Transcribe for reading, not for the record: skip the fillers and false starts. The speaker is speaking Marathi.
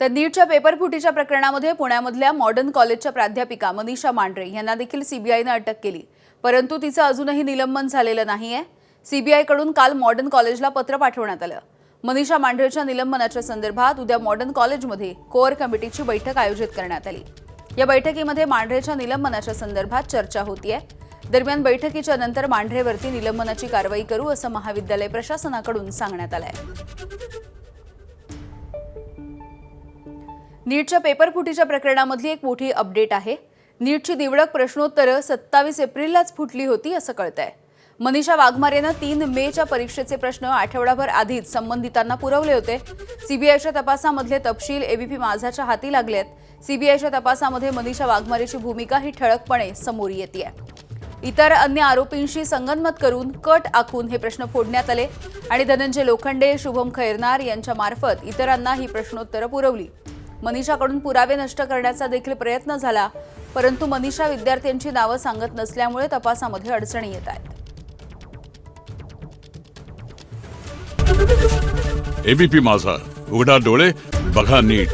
तर नीटच्या पेपरफुटीच्या प्रकरणामध्ये पुण्यामधल्या मॉडर्न कॉलेजच्या प्राध्यापिका मनीषा मांढरे यांना देखील सीबीआयने अटक केली, परंतु तिचं अजूनही निलंबन झालेलं नाहीये। सीबीआयकडून काल मॉडर्न कॉलेजला पत्र पाठवण्यात आलं। मनीषा मांढरेच्या निलंबनाच्या संदर्भात उद्या मॉडर्न कॉलेजमध्ये कोअर कमिटीची बैठक आयोजित करण्यात आली। या बैठकीमध्ये मांढरेच्या निलंबनाच्या संदर्भात चर्चा होतीये। दरम्यान बैठकीच्या नंतर मांढरेवरती निलंबनाची कारवाई करू असं महाविद्यालय प्रशासनाकडून सांगण्यात आलंय। नीटच्या पेपरफुटीच्या प्रकरणामधली एक मोठी अपडेट आहे। नीटची निवडक प्रश्नोत्तरं 27 एप्रिललाच फुटली होती असं कळतंय। मनीषा वाघमारेनं 3 मेच्या परीक्षेचे प्रश्न आठवडाभर आधीच संबंधितांना पुरवले होते। सीबीआयच्या तपासामधले तपशील एबीपी माझाच्या हाती लागलेत। सीबीआयच्या तपासामध्ये मनीषा वाघमारेची भूमिका ही ठळकपणे समोर येतेय। इतर अन्य आरोपींशी संगनमत करून कट आखून हे प्रश्न फोडण्यात आले आणि धनंजय लोखंडे, शुभम खैरनार यांच्या मार्फत इतरांना ही प्रश्नोत्तरं पुरवली। मनीषाकडून पुरावे नष्ट करण्याचा देखील प्रयत्न झाला, परंतु मनीषा विद्यार्थ्यांची नावं सांगत नसल्यामुळे तपासामध्ये अडचणी येत आहेत। एबीपी माझा, उघडा डोळे बघा नीट।